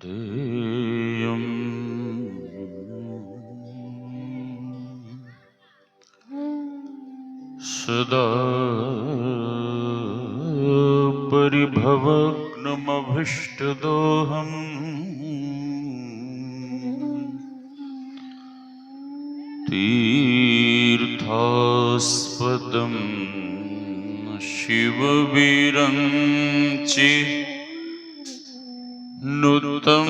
ध्येयम् सदा परिभवग्नमभीष्टदोहम् तीर्थास्पदं शिववीरञ्चि नुतं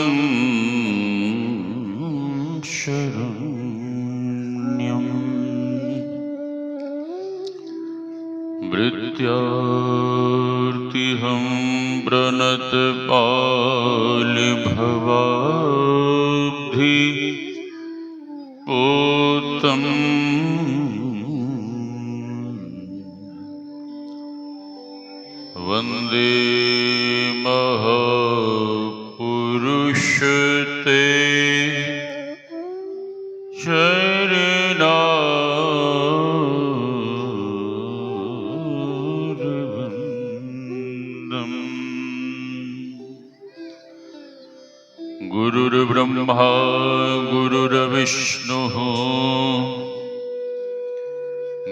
शरण्यम् मृत्यार्तिहं प्रणतपालिभवाब्धि पोतं वन्दे महापुरुषते चरणारविन्दम्। गुरुर्ब्रह्मा गुरुर्विष्णुः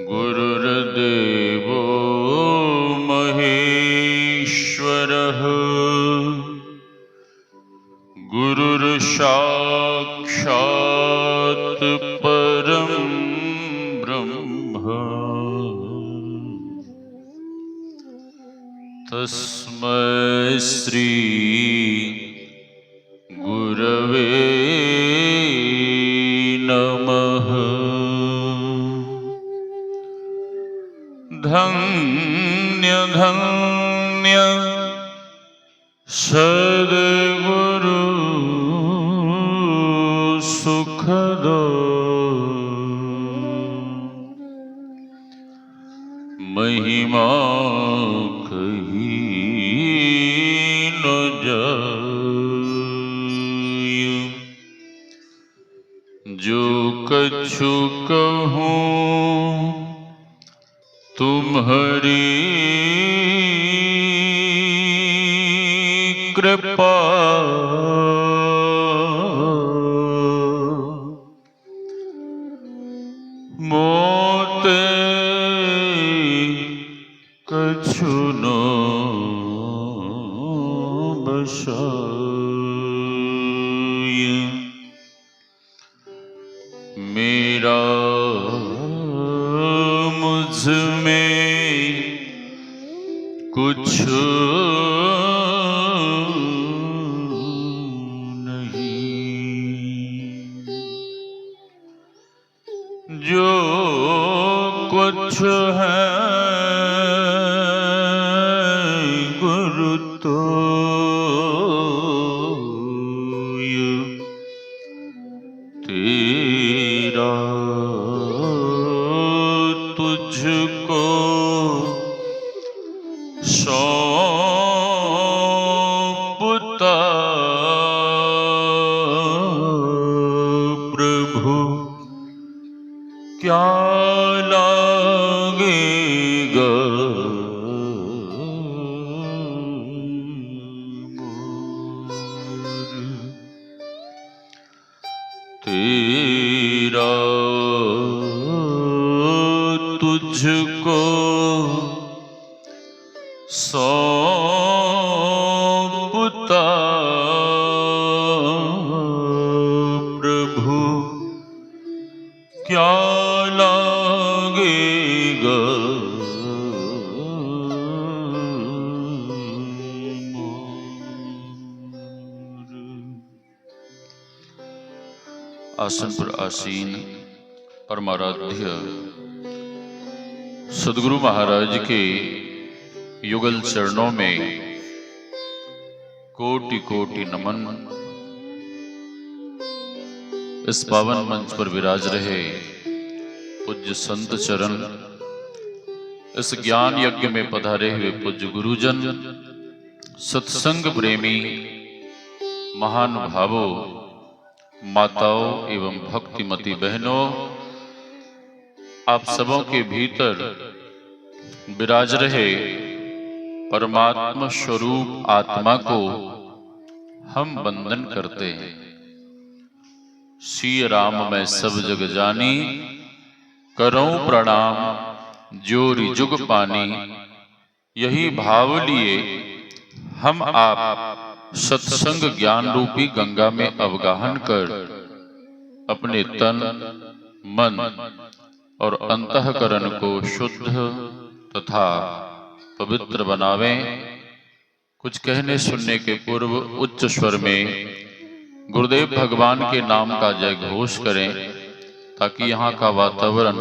गुरुर्देवो महेश्वरः गुरुर्साक्षात् परं ब्रह्म तस्मै श्री गुरवे नमः। धन्य धन्य सद्गुरु सुखद महिमा कही न जाय। जो कछु कहूँ तुम्हारी कृपा मोते कछु न बसाय। मेरा मुझ में कुछ नहीं, जो कुछ है गुरु तो तेरा तुझको सौंपता प्रभु क्या लागेगा मोर। तेरा तुझको सौंपता प्रभु क्या लागेगा मोर। आसन पर आसीन परमाराध्य सद्गुरु महाराज के युगल चरणों में कोटि कोटि नमन। इस पावन मंच पर विराज रहे पूज्य संत चरण, इस ज्ञान यज्ञ में पधारे हुए पूज्य गुरुजन, सत्संग प्रेमी महानुभावों, माताओं एवं भक्तिमती बहनों, आप सबों के भीतर विराज रहे परमात्मा स्वरूप आत्मा को हम वंदन करते हैं। श्री राम मैं सब जग जानी, करूं प्रणाम जोरि जुग पानी। यही भाव लिए हम आप सत्संग ज्ञान रूपी गंगा में अवगाहन कर अपने तन मन और अंतःकरण को शुद्ध तथा पवित्र बनावें। कुछ कहने सुनने के पूर्व उच्च स्वर में गुरुदेव भगवान के नाम का जय घोष करें, ताकि यहाँ का वातावरण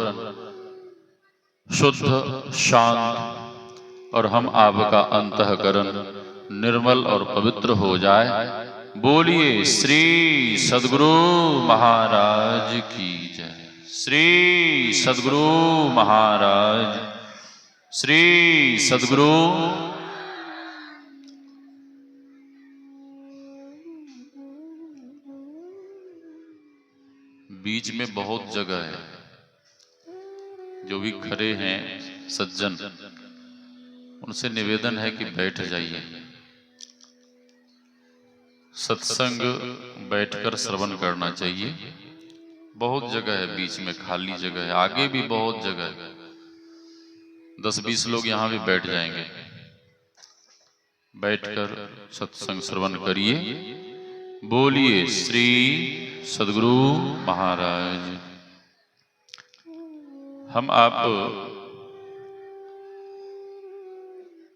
शुद्ध शांत और हम आपका अंतःकरण निर्मल और पवित्र हो जाए। बोलिए श्री सद्गुरु महाराज की जय। श्री सद्गुरु महाराज, श्री सद्गुरु। बीच में बहुत जगह है, जो भी खड़े हैं सज्जन, उनसे निवेदन है कि बैठ जाइए। सत्संग बैठकर श्रवण करना चाहिए। बहुत जगह है, बीच में खाली जगह है, आगे भी बहुत जगह है। 10-20 लोग यहाँ भी बैठ जाएंगे। बैठकर सत्संग श्रवण करिए। बोलिए श्री सद्गुरु महाराज। हम आप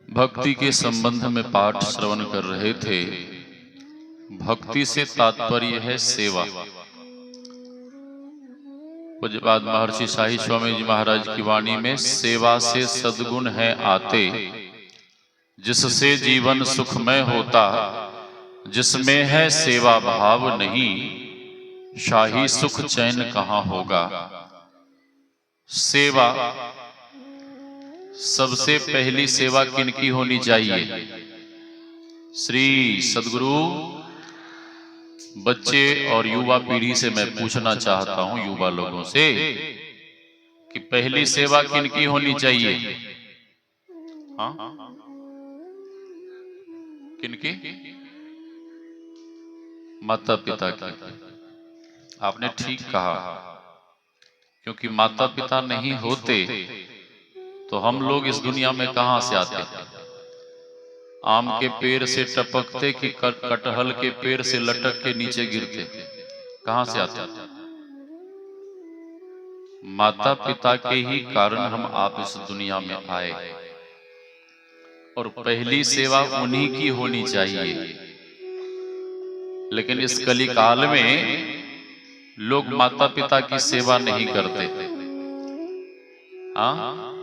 भक्ति के संबंध में पाठ श्रवण कर रहे थे। भक्ति से तात्पर्य है सेवा। पूज्यपाद महर्षि शाही स्वामी जी महाराज की वाणी में सेवा से सद्गुण है आते, जिससे जीवन सुखमय होता। जिसमें है सेवा भाव नहीं, शाही सुख चैन कहाँ होगा। सेवा, सबसे पहली सेवा किनकी होनी चाहिए? श्री सद्गुरु। बच्चे और युवा पीढ़ी से मैं पूछना चाहता हूं, युवा लोगों से, कि पहली सेवा किनकी होनी चाहिए? हाँ, किनकी? माता पिता की। आपने ठीक कहा, क्योंकि माता पिता नहीं होते तो हम लोग इस दुनिया में कहां से आते? आम के पेड़ से टपकते कि कटहल के पेड़ से लटक के नीचे गिरते? कहां से आते? माता पिता के ही कारण हम आप इस दुनिया में आए, और पहली सेवा उन्हीं की होनी चाहिए। लेकिन इस कली काल में लोग माता पिता की सेवा नहीं करते। हाँ,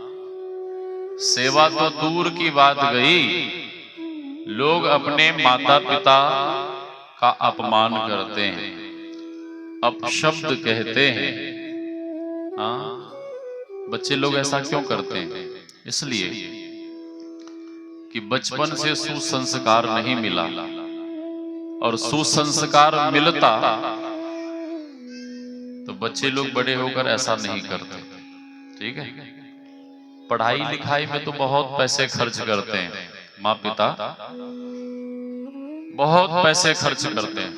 सेवा तो दूर की बात गई, लोग अपने माता पिता का अपमान करते हैं, अपशब्द कहते हैं। हाँ, बच्चे लोग ऐसा क्यों करते हैं? इसलिए कि बचपन से सुसंस्कार नहीं मिला, और सुसंस्कार मिलता तो बच्चे लोग बड़े होकर ऐसा नहीं करते। ठीक है, पढ़ाई लिखाई में तो बहुत पैसे खर्च करते हैं, माँ पिता बहुत पैसे खर्च करते हैं,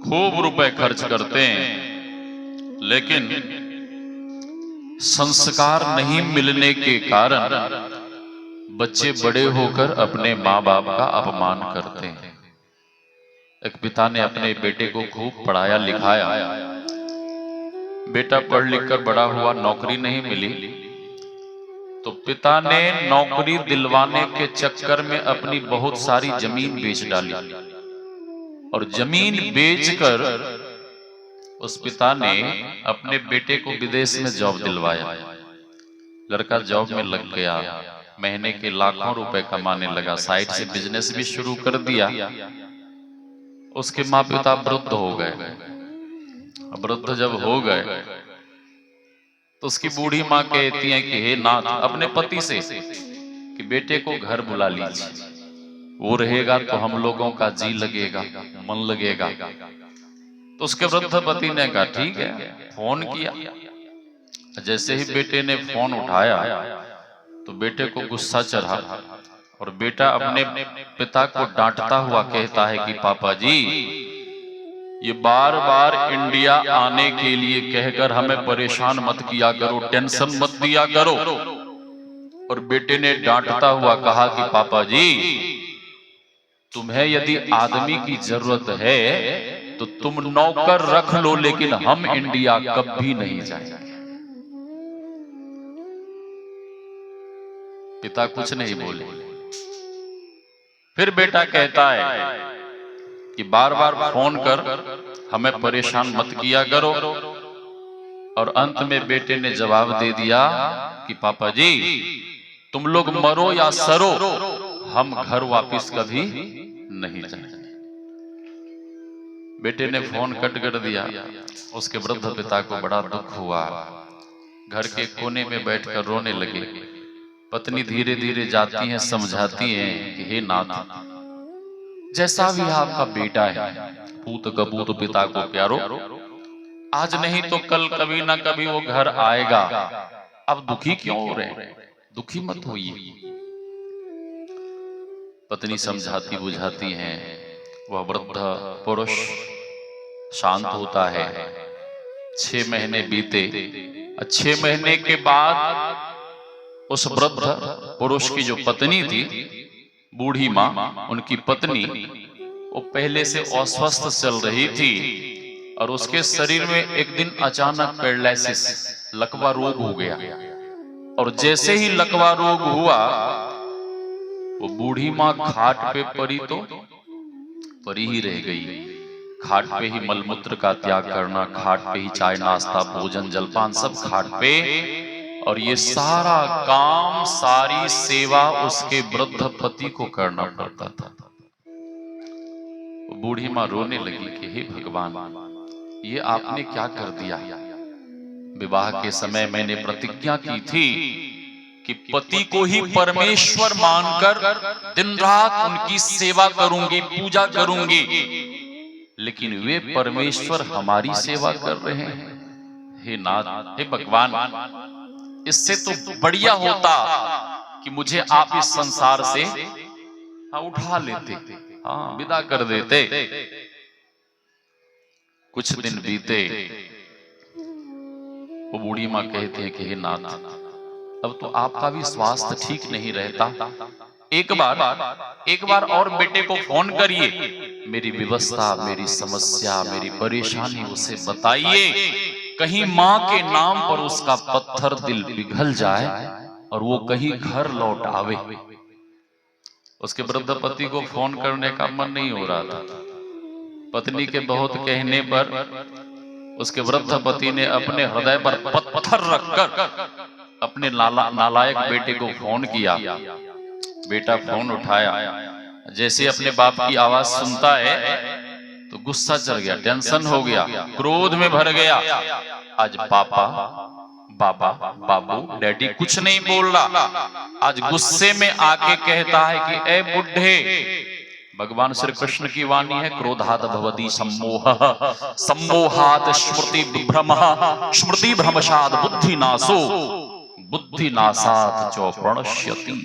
खूब रुपए खर्च करते हैं, लेकिन संस्कार नहीं मिलने के कारण बच्चे बड़े होकर अपने माँ बाप का अपमान करते हैं। एक पिता ने अपने बेटे को खूब पढ़ाया लिखाया, बेटा पढ़ लिख कर बड़ा हुआ, नौकरी नहीं मिली, तो पिता ने नौकरी दिलवाने के चक्कर में अपनी बहुत सारी जमीन बेच डाली, और जमीन बेचकर उस पिता ने अपने बेटे को विदेश में जॉब दिलवाया। लड़का जॉब में लग गया, महीने के लाखों रुपए कमाने लगा, साइड से बिजनेस भी शुरू कर दिया। उसके माँ पिता वृद्ध हो गए। वृद्ध जब हो गए तो उसकी बूढ़ी माँ कहती है कि हे नाथ, अपने पति से कि बेटे को घर बुला लीजिए, वो रहेगा तो हम लोगों का जी लगेगा, मन लगेगा। तो उसके वृद्ध पति ने कहा ठीक है, फोन किया। जैसे ही बेटे ने फोन उठाया तो बेटे को गुस्सा चढ़ा और बेटा अपने पिता को डांटता हुआ कहता है कि पापा जी, ये बार बार इंडिया आने के लिए कहकर हमें परेशान मत किया करो, टेंशन मत दिया करो। और बेटे ने डांटता हुआ कहा कि पापा जी, तुम्हें यदि आदमी की जरूरत है तो तुम नौकर रख लो, लेकिन हम इंडिया कभी नहीं जाएंगे। पिता कुछ नहीं बोले। फिर बेटा कहता है कि बार बार फोन कर हमें परेशान मत किया करो। और अंत में बेटे ने जवाब दे दिया कि पापा जी, तुम लोग मरो या सरो, हम घर वापस कभी नहीं जाएंगे। बेटे ने फोन कट कर दिया। उसके वृद्ध पिता को बड़ा दुख हुआ। घर के कोने में बैठकर रोने लगे। पत्नी धीरे धीरे जाती हैं, समझाती हैं कि हे नाथ, जैसा भी आपका बेटा है, पूत कपूत पिता को प्यारो, आज नहीं तो कल कभी ना कभी वो घर आएगा। अब दुखी क्यों हो रहे हैं? दुखी मत होइए। पत्नी समझाती बुझाती हैं। वह वृद्ध पुरुष शांत होता है। 6 महीने बीते। 6 महीने के बाद उस वृद्ध पुरुष की जो पत्नी थी, बूढ़ी माँ, उनकी पत्नी, वो पहले से अस्वस्थ चल रही थी और उसके शरीर में एक दिन अचानक पैरालिसिस, लकवा रोग हो गया। और जैसे ही लकवा रोग हुआ, वो बूढ़ी माँ खाट पे पड़ी तो पड़ी ही रह गई। खाट पे ही मलमूत्र का त्याग करना, खाट पे ही चाय नाश्ता भोजन जलपान सब खाट पे, और ये सारा काम, सारी सेवा उसके वृद्ध पति को करना पड़ता था। बूढ़ी माँ रोने लगी कि हे भगवान, ये आपने क्या कर दिया? विवाह के समय मैंने प्रतिज्ञा की थी कि पति को ही परमेश्वर मानकर दिन रात उनकी सेवा करूंगी, पूजा करूंगी, लेकिन वे परमेश्वर हमारी सेवा कर रहे हैं। हे नाथ, हे भगवान, इससे तो बढ़िया होता कि मुझे आप इस संसार से उठा लेते, विदा कर देते। कुछ दिन बीते। वो बूढ़ी माँ कहती है कि हे नाथ, अब तो आपका भी स्वास्थ्य ठीक नहीं रहता। एक बार और बेटे को फोन करिए, मेरी व्यवस्था, मेरी समस्या, मेरी परेशानी उसे बताइए, कहीं माँ के नाम पर उसका पत्थर दिल पिघल जाए और वो कहीं घर लौट आवे। उसके वृद्ध पति को फोन करने का मन नहीं हो रहा था। पत्नी के बहुत कहने पर उसके वृद्ध पति ने अपने हृदय पर पत्थर रखकर अपने नालायक बेटे को फोन किया। बेटा फोन उठाया। जैसे अपने बाप की आवाज सुनता है तो गुस्सा चढ़ गया, टेंशन हो गया, क्रोध में भर गया। आज पापा, बाबा, बाबू, डैडी कुछ नहीं बोल रहा। आज गुस्से में आके कहता है कि ए बुढ़े, भगवान श्री कृष्ण की वाणी है, क्रोधात भवति सम्मोहः, सम्मोहात् स्मृति भ्रमः, स्मृति भ्रमशात् बुद्धि नाशो, बुद्धि नाशात् च प्रणश्यति।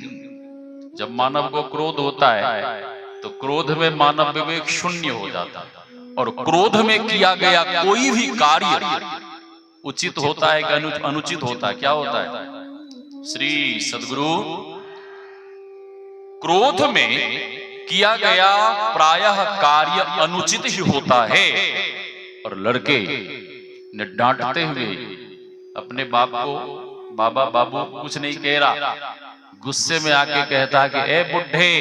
जब मानव को क्रोध होता है तो क्रोध में मानव विवेक शून्य हो जाता है, और क्रोध में किया गया कोई भी कार्य उचित होता है कि अनुचित होता है? क्या होता है? श्री सद्गुरु, क्रोध में किया गया प्रायः कार्य अनुचित ही होता है। और लड़के ने डांटते हुए अपने बाप को, बाबा, बाबू कुछ नहीं कह रहा, गुस्से में आके कहता है कि ए बुढ़े,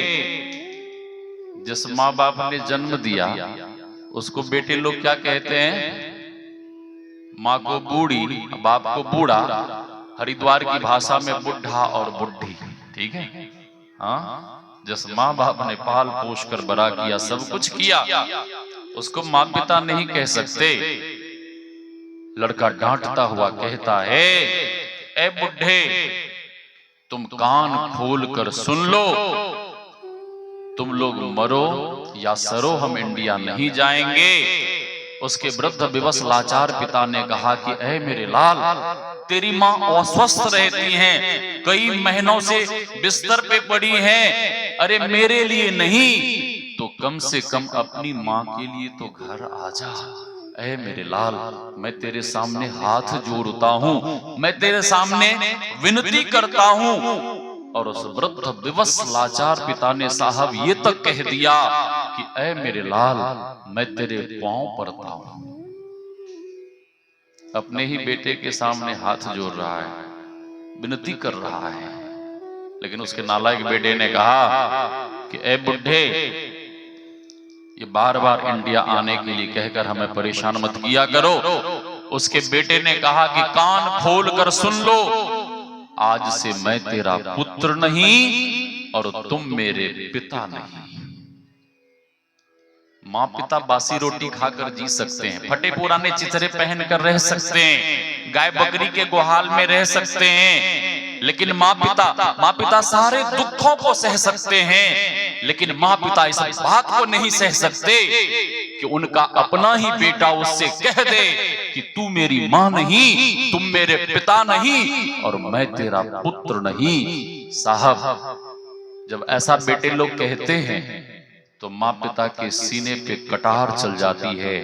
जिस माँ बाप ने जन्म दिया उसको बेटे लोग क्या कहते हैं? माँ को बूढ़ी, बाप को बूढ़ा, हरिद्वार की भाषा में बुढ़ा और बुढ़ी, ठीक है? हाँ, जिस माँ बाप ने पाल पोष कर बड़ा किया, सब कुछ किया, उसको माँ पिता नहीं कह सकते। लड़का डांटता हुआ कहता है, ए बुढ़े, तुम कान खोल कर सुन लो, तुम लोग मरो या सरो, हम इंडिया नहीं जाएंगे। उसके वृद्ध विवश लाचार पिता ने कहा कि ऐ मेरे लाल, तेरी माँ अस्वस्थ रहती हैं, कई महीनों से बिस्तर पे पड़ी हैं, अरे मेरे लिए नहीं तो कम से कम अपनी माँ के लिए तो घर आ जा। ऐ मेरे लाल, मैं तेरे सामने हाथ जोड़ता हूँ, मैं तेरे सामने विनती करता हूँ। और उस वृद्ध विवश लाचार पिता ने साहब ये तक कह दिया कि ऐ मेरे लाल, मैं तेरे पांव पड़ता हूं। अपने ही बेटे के सामने हाथ जोड़ रहा है, विनती कर रहा है। लेकिन उसके नालायक बेटे ने कहा कि ऐ बुढ़े, ये बार बार इंडिया आने के लिए कहकर हमें परेशान मत किया करो। उसके बेटे ने कहा कि कान खोल कर सुन लो, आज से मैं तेरा पुत्र नहीं और तुम मेरे पिता नहीं। माँ पिता बासी रोटी खाकर जी सकते हैं, फटे पुराने चिथड़े पहनकर रह सकते हैं, गाय बकरी के गुहाल में रह सकते हैं, लेकिन माँ पिता सारे दुखों को सह सकते हैं, लेकिन माँ पिता इस बात को नहीं सह सकते कि उनका अपना ही बेटा उससे कह दे कि तू मेरी माँ नहीं, तुम मेरे पिता नहीं और मैं तेरा पुत्र नहीं। साहब, जब ऐसा बेटे लोग कहते हैं तो माँ पिता के सीने पे कटार चल जाती है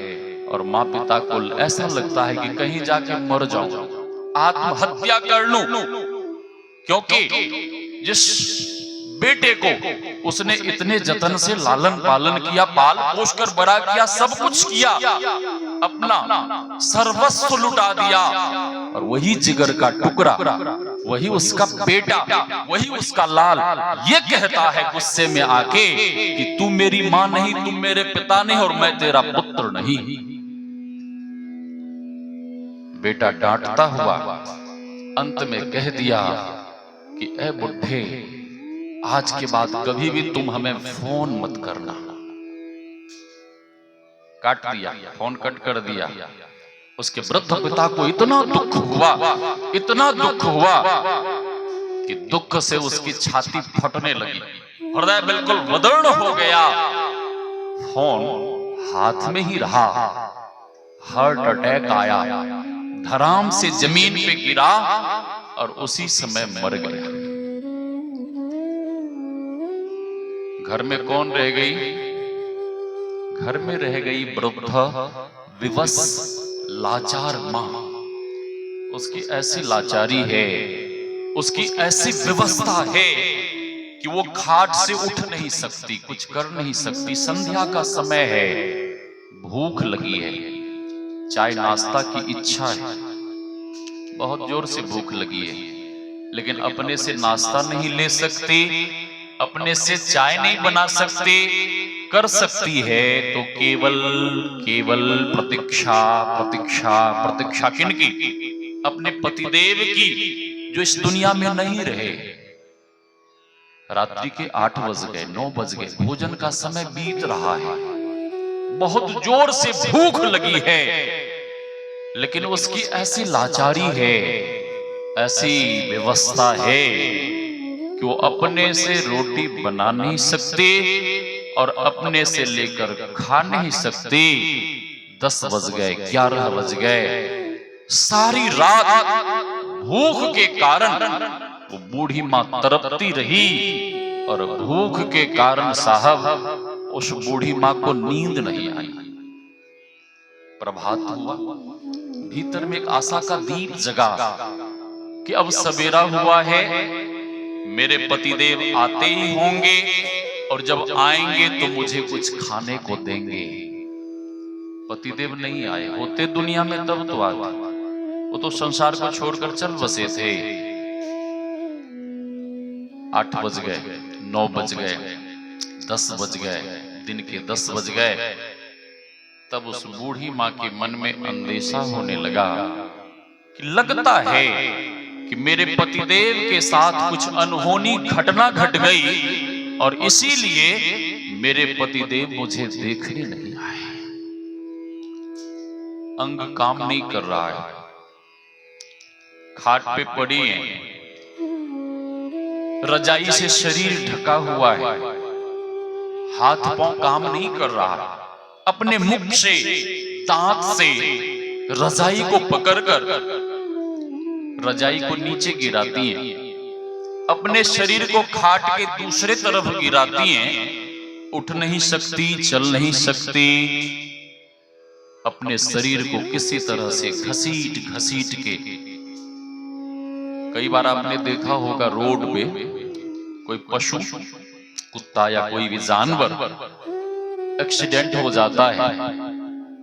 और माँ पिता को ऐसा लगता है कि कहीं जाके मर जाऊं, आत्महत्या कर लूं, क्योंकि जिस बेटे को उसने इतने जतन से लालन पालन किया, पाल पोष कर बड़ा किया, सब कुछ किया, अपना सर्वस्व लुटा दिया, और वही जिगर का टुकड़ा, वही उसका बेटा, वही उसका लाल ये कहता है गुस्से में आके कि तू मेरी माँ नहीं, तुम मेरे पिता नहीं और मैं तेरा पुत्र नहीं। बेटा डांटता हुआ अंत में कह दिया कि ऐ बुढ़े, आज के बाद कभी भी तुम हमें फोन मत करना। काट दिया, फोन कट कर दिया। उसके वृद्ध पिता को इतना दुख हुआ, इतना दुख हुआ कि दुख से उसकी छाती फटने लगी, हृदय बिल्कुल वदर्ण हो गया। फोन हाथ में ही रहा, हार्ट अटैक आया, धराम से जमीन पे गिरा और उसी समय मर गया। घर में कौन रह गई? घर में रह गई वृद्ध विवश लाचार मां। उसकी ऐसी लाचारी है, उसकी ऐसी व्यवस्था है कि वो खाट से उठ नहीं सकती, कुछ कर नहीं सकती। संध्या का समय है, भूख लगी है, चाय नाश्ता की इच्छा है, बहुत जोर से भूख लगी है, लेकिन अपने से नाश्ता नहीं ले सकती, अपने से चाय नहीं बना सकती। कर सकती है तो केवल प्रतीक्षा प्रतीक्षा प्रतीक्षा। किनकी? अपने पतिदेव की, जो इस दुनिया में नहीं रहे। रात्रि के 8 बज गए, 9 बज गए, भोजन का समय बीत रहा है, बहुत जोर से भूख लगी है, लेकिन उसकी ऐसी लाचारी है, ऐसी व्यवस्था है कि वो अपने से रोटी बना नहीं सकते और अपने से लेकर खा नहीं सकते। 10 बज गए, 11 बज गए, सारी रात भूख के कारण वो बूढ़ी मां तड़पती रही और भूख के कारण साहब उस बूढ़ी मां को नींद नहीं आई। प्रभात हुआ, भीतर में एक आशा का दीप जगा कि अब सवेरा हुआ है, मेरे पतिदेव आते ही होंगे और जब आएंगे तो मुझे कुछ खाने को देंगे। पतिदेव नहीं आए, होते दुनिया में तब तो आते, वो तो संसार को छोड़कर चल बसे थे। 8 बज गए, 9 बज गए, 10 बज गए, दिन के 10 बज गए। तब उस बूढ़ी मां के मन में अंदेशा होने लगा कि लगता है कि मेरे पतिदेव के साथ कुछ अनहोनी घटना घट गई और इसीलिए मेरे पतिदेव मुझे देखने नहीं आए। अंग काम नहीं कर रहा है, खाट पे पड़ी है, रजाई से शरीर ढका हुआ है, हाथ पांव काम नहीं कर रहा, अपने मुख से दांत से रजाई को पकड़कर रजाई को नीचे गिराती है, अपने शरीर को खाट के दूसरे तरफ गिराती हैं, उठ नहीं सकती, चल नहीं सकती, अपने शरीर को किसी तरह से घसीट घसीट के। कई बार आपने देखा होगा रोड पे कोई पशु, कुत्ता या कोई भी जानवर एक्सीडेंट हो जाता है,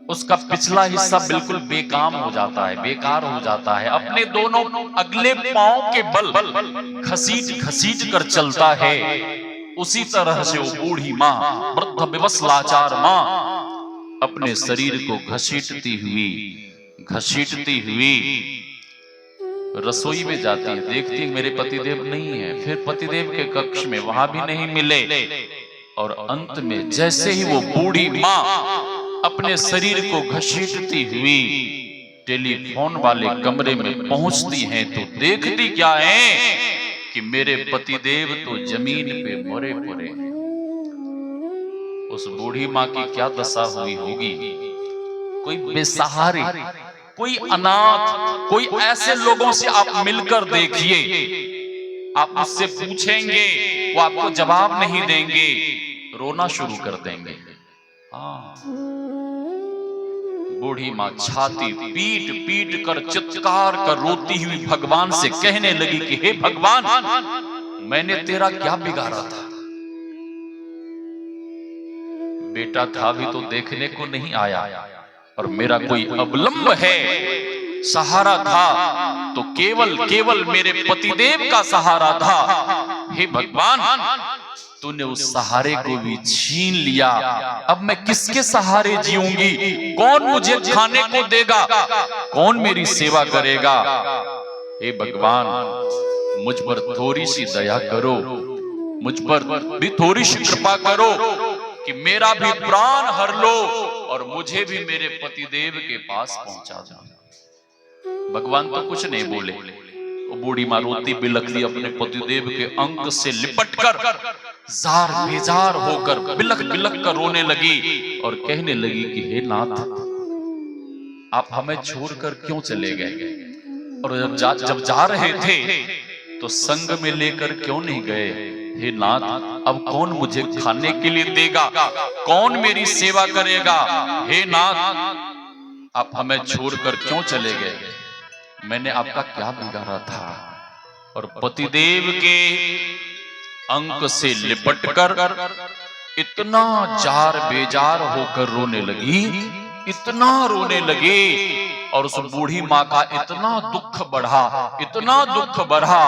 उसका पिछला हिस्सा बिल्कुल बेकाम हो जाता है, बेकार हो जाता है, अपने दोनों अगले पांव के बल घसीट घसीट कर चलता है। उसी तरह से वो बूढ़ी माँ, वृद्ध विवश लाचार माँ अपने शरीर को घसीटती हुई रसोई में जाती है, देखती है मेरे पतिदेव नहीं है, फिर पतिदेव के कक्ष में वहां भी नहीं मिले, और अंत में जैसे ही वो बूढ़ी माँ अपने शरीर को घसीटती हुई टेलीफोन वाले कमरे में पहुंचती हैं तो देखती क्या है कि मेरे पतिदेव तो जमीन पे मरे पड़े। उस बूढ़ी माँ की क्या दशा हुई होगी। कोई बेसहारे, कोई अनाथ, कोई ऐसे लोगों से आप मिलकर देखिए, आप उससे पूछेंगे वो आपको जवाब नहीं देंगे, रोना शुरू कर देंगे। बूढ़ी माँ छाती पीट पीट कर चित्कार कर रोती हुई भगवान से कहने लगी कि हे भगवान, मैंने तेरा क्या बिगाड़ा था। बेटा था भी तो देखने को नहीं आया, और मेरा कोई अवलंब है, सहारा था तो केवल मेरे पतिदेव का सहारा था। हे भगवान, तूने उस सहारे को भी छीन लिया, अब मैं किसके सहारे जीऊंगी? कौन मुझे खाने को देगा? कौन मेरी सेवा करेगा? हे भगवान, मुझ पर थोड़ी सी दया करो, मुझ पर भी थोड़ी सी कृपा करो कि मेरा भी प्राण हर लो और मुझे भी मेरे पतिदेव के पास पहुंचा दो। भगवान तो कुछ नहीं बोले। वो बूढ़ी माँ रोती बिलखती अपने पतिदेव के अंग से लिपटकर जार बेजार होकर बिलख बिलख कर रोने लगी और कहने लगी कि हे नाथ, आप हमें छोड़कर क्यों चले गए? और जब जा रहे थे तो संग में लेकर क्यों नहीं गए? हे नाथ, अब कौन मुझे खाने के लिए देगा? कौन मेरी सेवा करेगा? हे नाथ, आप हमें छोड़कर क्यों चले गए? मैंने आपका क्या बिगाड़ा था? और पतिदेव के अंक से लिपटकर इतना जार बेजार होकर रोने लगी, इतना रोने लगे, और उस बूढ़ी माँ का इतना दुख बढ़ा, इतना दुख बढ़ा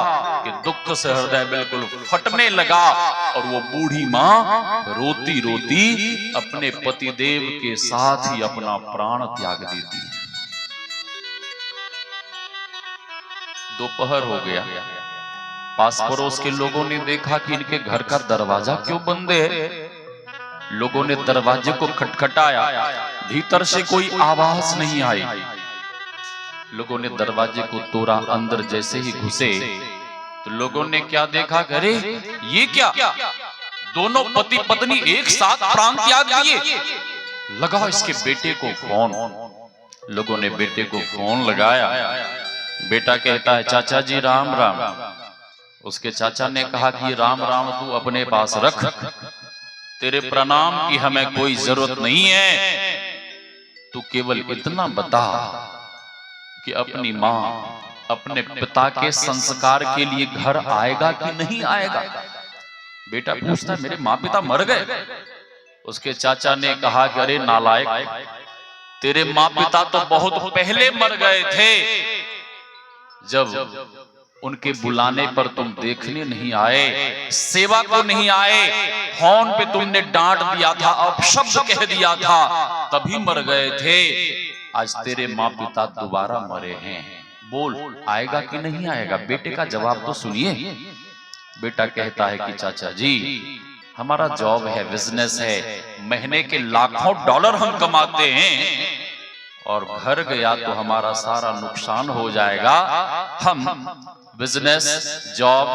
कि दुख से हृदय बिल्कुल फटने लगा, और वो बूढ़ी माँ रोती रोती अपने पतिदेव के साथ ही अपना प्राण त्याग देती। दोपहर हो गया, पास पड़ोस के लोगों ने देखा कि इनके घर का दरवाजा क्यों बंद है। लोगों ने दरवाजे को खटखटाया, भीतर से कोई आवाज नहीं आई। लोगों ने दरवाजे को तोड़ा, अंदर जैसे ही घुसे तो लोगों ने क्या देखा, अरे ये क्या, दोनों पति पत्नी एक साथ प्राण त्याग दिए। लगा इसके बेटे को फोन। लोगों ने बेटे को फोन लगाया। बेटा कहता है, चाचा जी राम राम। उसके चाचा ने कहा कि राम राम तू अपने पास रख, तेरे प्रणाम की हमें कोई जरूरत नहीं है, तू केवल इतना बता कि अपनी माँ अपने पिता के संस्कार के लिए घर आएगा कि नहीं आएगा। बेटा पूछता है, मेरे माँ पिता मर गए। उसके चाचा ने कहा कि अरे नालायक, तेरे माँ पिता तो बहुत पहले मर गए थे, जब उनके बुलाने पर तुम देखने नहीं आए, सेवा को नहीं आए, फोन पे तुमने डांट दिया था, अपशब्द कह दिया था, तभी मर गए थे। आज तेरे माँ पिता दोबारा मरे हैं, बोल आएगा कि नहीं आएगा? बेटे का जवाब तो सुनिए। बेटा कहता है कि चाचा जी हमारा जॉब है, बिजनेस है, महीने के लाखों डॉलर हम कमाते हैं, और घर गया तो हमारा सारा नुकसान हो जाएगा। हम बिजनेस, जॉब,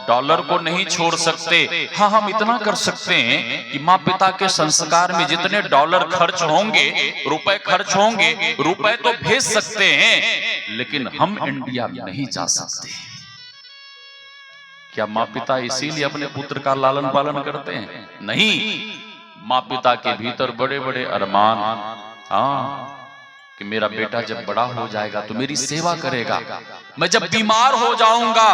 डॉलर को नहीं छोड़ सकते। हाँ, हम इतना कर सकते हैं कि माँ पिता के संस्कार में जितने डॉलर खर्च होंगे, रुपए खर्च होंगे, रुपए तो भेज सकते हैं, लेकिन हम इंडिया में नहीं जा सकते। क्या माँ पिता इसीलिए अपने पुत्र का लालन पालन करते हैं? नहीं, माँ पिता के भीतर बड़े बड़े अरमान, हाँ, कि मेरा बेटा जब बड़ा हो जाएगा तो मेरी सेवा करेगा, मैं जब बीमार हो जाऊंगा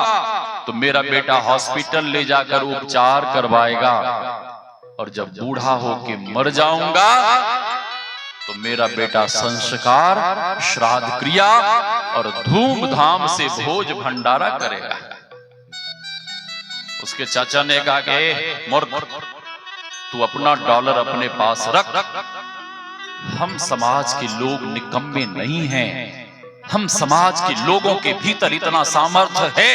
तो मेरा बेटा हॉस्पिटल ले जाकर उपचार करवाएगा, और जब बूढ़ा होके मर जाऊंगा तो मेरा बेटा संस्कार, श्राद्ध क्रिया और धूमधाम से भोज भंडारा करेगा। उसके चाचा ने कहा कि मूर्ख, तू अपना डॉलर अपने पास रख, हम समाज के लोग निकम्मे नहीं हैं, हम समाज के लोगों के भीतर इतना सामर्थ्य है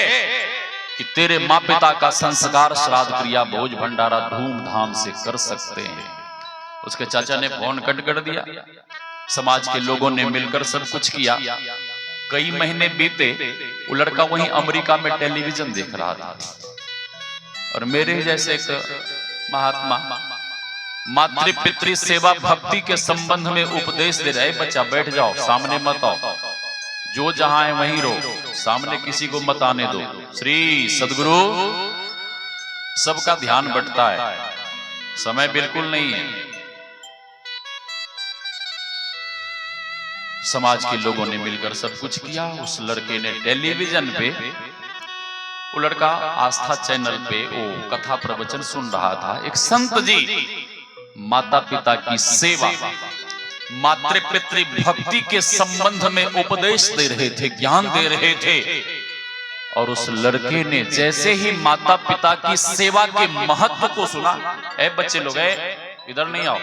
कि तेरे माँ पिता का संस्कार, श्राद्ध क्रिया, भोज भंडारा धूमधाम से कर सकते हैं। उसके चाचा ने फोन कट कर दिया। समाज के लोगों ने मिलकर सब कुछ किया। कई महीने बीते, वो लड़का वहीं अमेरिका में टेलीविजन देख रहा था, और मेरे जैसे एक महात्मा मातृ पितृ सेवा भक्ति के संबंध में उपदेश दे रहे, बच्चा बैठ जाओ, सामने मत आओ, जो जहां है वहीं रहो, सामने किसी को मत आने दो। श्री सदगुरु, सबका ध्यान बंटता है, समय बिल्कुल नहीं है। समाज के लोगों ने मिलकर सब कुछ किया। उस लड़के ने टेलीविजन पे, वो लड़का आस्था चैनल पे वो कथा प्रवचन सुन रहा था। एक संत जी माता पिता की सेवा, मातृ पितृ भक्ति के संबंध में उपदेश दे रहे थे, ज्ञान दे रहे थे। और उस लड़के ने जैसे ही माता पिता की सेवा के महत्व को सुना, ए बच्चे लोग, इधर नहीं आओ,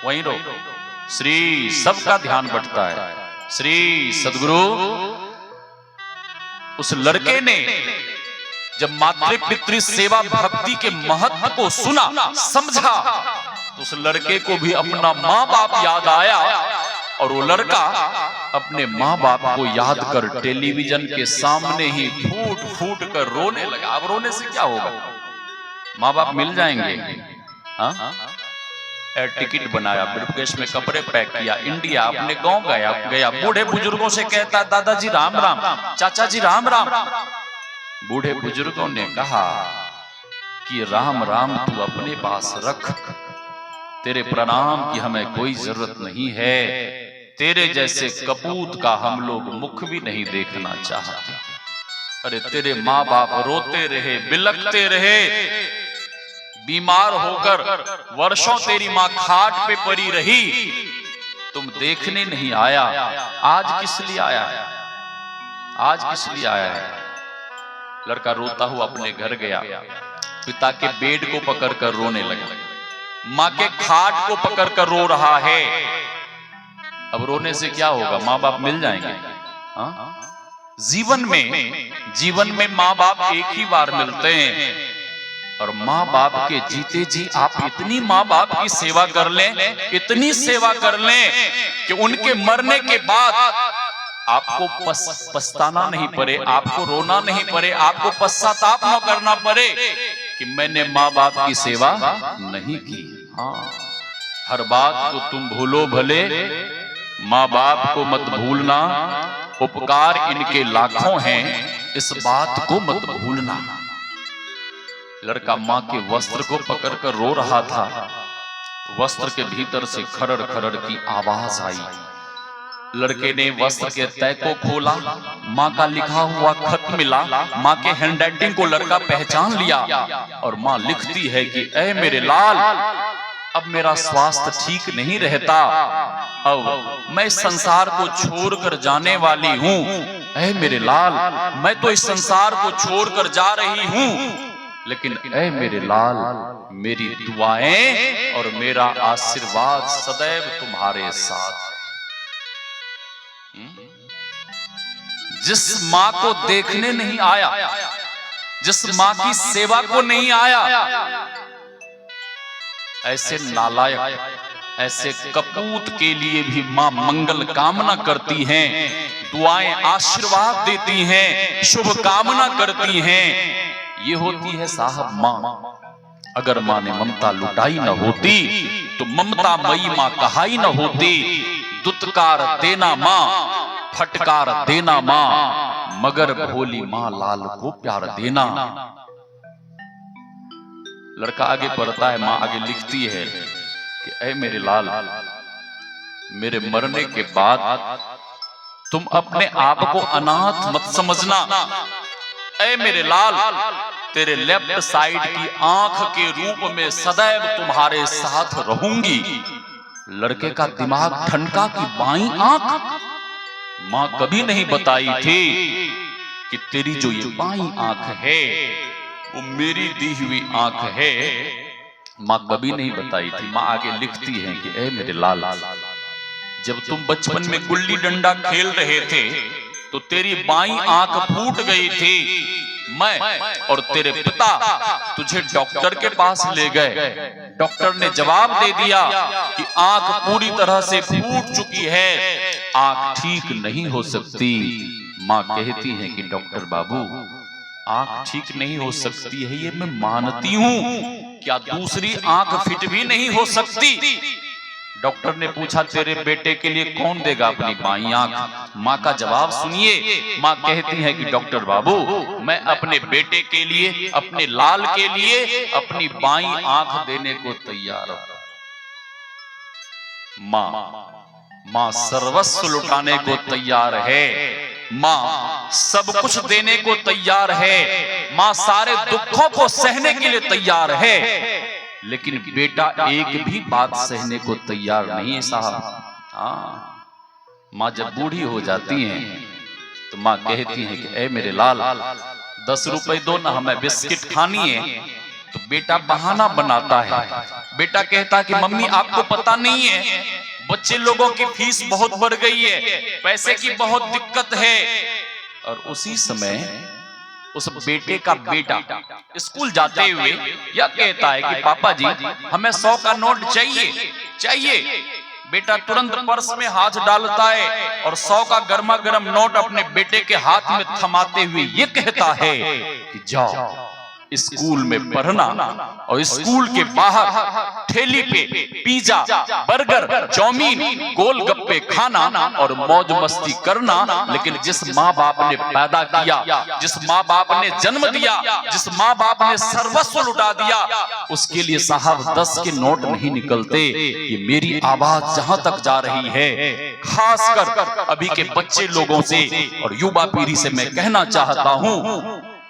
वहीं रहो। श्री, सबका ध्यान बंटता है। श्री सदगुरु, उस लड़के ने जब मातृ पितृ सेवा भक्ति के महत्व को सुना, समझा, तो उस लड़के को भी अपना माँ बाप याद आया, और वो लड़का अपने माँ बाप को याद कर टेलीविजन के सामने ही फूट फूट कर रोने लगा। अब रोने से क्या होगा, माँ बाप मिल जाएंगे। हाँ, एयर टिकट बनाया, ब्रीफकेस में कपड़े पैक किया, इंडिया अपने गांव गया। बूढ़े बुजुर्गों से कहता, दादाजी राम राम, चाचा जी राम राम। बूढ़े बुजुर्गों ने कहा कि राम राम तू अपने पास रख, तेरे प्रणाम की हमें कोई जरूरत नहीं है, तेरे जैसे कपूत का हम लोग मुख भी नहीं देखना चाहते। अरे तेरे माँ बाप रोते रहे, बिलखते रहे, बीमार होकर वर्षों तेरी माँ खाट पे पड़ी रही, तुम देखने नहीं आया। आज किस लिए आया है, आज किस लिए आया है? लड़का रोता हुआ अपने घर गया, पिता के बेड को पकड़कर रोने लगा, माँ के खाट को पकड़कर रो रहा है। अब रोने से क्या होगा, माँ बाप मिल जाएंगे। हाँ? जीवन में माँ बाप एक ही बार मिलते हैं, और माँ बाप के जीते जी आप इतनी माँ बाप की सेवा कर लें, इतनी सेवा कर लें कि उनके मरने के बाद आपको पछताना नहीं पड़े, आपको रोना नहीं पड़े, आपको पश्चाताप न करना पड़े कि मैंने माँ बाप की सेवा नहीं की। हाँ, हर बात को तुम भूलो भले, माँ बाप को मत भूलना, उपकार इनके लाखों हैं, इस बात को मत भूलना। लड़का माँ के वस्त्र को पकड़कर रो रहा था। वस्त्र के भीतर से खरड़ खरड़ की आवाज आई। लड़के ने वस्त्र के तय को खोला, माँ का लिखा हुआ खत मिला। माँ के हैंडराइटिंग को लड़का पहचान लिया, और माँ लिखती है कि ऐ मेरे लाल, अब मेरा स्वास्थ्य ठीक नहीं रहता, अब मैं इस संसार को छोड़कर जाने वाली हूँ। ऐ मेरे लाल, मैं तो इस संसार को छोड़कर जा रही हूँ, लेकिन ऐ मेरे लाल, मेरी दुआएं और मेरा आशीर्वाद सदैव तुम्हारे साथ है। जिस माँ को देखने नहीं आया, जिस माँ की सेवा को नहीं आया, ऐसे नालायक, ऐसे कपूत के लिए भी माँ मंगल कामना करती हैं, दुआएं आशीर्वाद देती हैं, शुभ कामना करती हैं। ये होती है साहब माँ। अगर माँ ने ममता लुटाई न होती तो ममता मई माँ कहाई न होती। दुत्कार देना माँ, फटकार देना माँ, मगर भोली माँ लाल को प्यार देना। लड़का आगे पढ़ता है, माँ आगे लिखती है कि ऐ मेरे लाल, मेरे मरने के बाद तुम अपने आप को अनाथ मत समझना। ऐ मेरे लाल, तेरे लेफ्ट साइड की आंख के रूप में सदैव तुम्हारे साथ रहूंगी। लड़के का दिमाग ठनका कि बाईं आंख, मां कभी नहीं बताई थी कि तेरी जो ये बाईं आंख है वो मेरी दी हुई आंख है। मां कभी नहीं बताई थी। मां आगे लिखती है कि ऐ मेरे लाल, जब तुम बचपन में गुल्ली डंडा खेल रहे थे तो तेरी बाईं आंख फूट गई थी। मैं और तेरे पिता तुझे डॉक्टर के पास ले गए। डॉक्टर ने जवाब दे दिया कि आंख पूरी तरह से फूट चुकी है, आंख ठीक नहीं हो सकती। मां कहती है कि डॉक्टर बाबू, आंख ठीक नहीं हो सकती है ये मैं मानती हूं, क्या दूसरी आंख फिट भी नहीं हो सकती? डॉक्टर ने पूछा तेरे बेटे के लिए कौन देगा अपनी बाईं आंख? मां का जवाब सुनिए। मां कहती है कि डॉक्टर बाबू, मैं अपने बेटे के लिए, अपने लाल के लिए अपनी बाईं आंख देने को तैयार हूं। मां सर्वस्व लुटाने को तैयार है। मां सब कुछ देने को तैयार है। मां सारे दुखों को सहने के लिए तैयार है। लेकिन बेटा एक भी बात सहने को तैयार नहीं है साहब। हाँ, माँ जब बूढ़ी हो जाती हैं तो माँ कहती है कि ऐ मेरे लाल, 10 रुपए दो ना, हमें बिस्किट खानी है। तो बेटा बहाना बनाता है। बेटा कहता है कि मम्मी आपको पता नहीं है, बच्चे लोगों की फीस बहुत बढ़ गई है, पैसे की बहुत दिक्कत है। और उसी समय उस बेटे का बेटा स्कूल जाते हुए यह कहता है कि पापा जी हमें 100 का नोट चाहिए। बेटा तुरंत पर्स में हाथ डालता है और 100 का गर्मा गर्म नोट अपने बेटे के हाथ में थमाते हुए ये कहता है कि जाओ स्कूल में पढ़ना और स्कूल के बाहर ठेली पे पिज्जा, बर्गर, चाउमीन, गोलगप्पे खाना और मौज मस्ती करना। लेकिन जिस माँ बाप ने पैदा किया, जिस माँ बाप ने जन्म दिया, जिस माँ बाप ने सर्वस्व लुटा दिया, उसके लिए साहब 10 के नोट नहीं निकलते। ये मेरी आवाज जहां तक जा रही है, खासकर अभी के बच्चे लोगों से और युवा पीढ़ी से मैं कहना चाहता हूं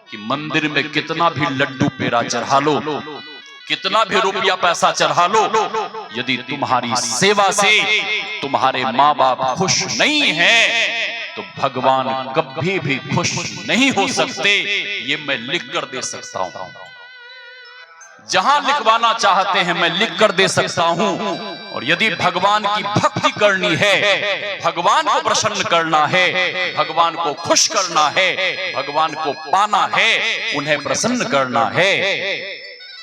कि मंदिर में कितना भी लड्डू पेड़ा चढ़ा लो, कितना भी रुपया पैसा चढ़ा लो, यदि तुम्हारी सेवा से तुम्हारे माँ बाप खुश नहीं हैं तो भगवान कभी भी खुश नहीं हो सकते। ये मैं लिख कर दे सकता हूं। जहां लिखवाना चाहते हैं मैं लिख कर दे सकता हूं। और यदि भगवान की भक्ति करनी है, भगवान को प्रसन्न करना है, भगवान को खुश करना है, भगवान को पाना है, उन्हें प्रसन्न करना है,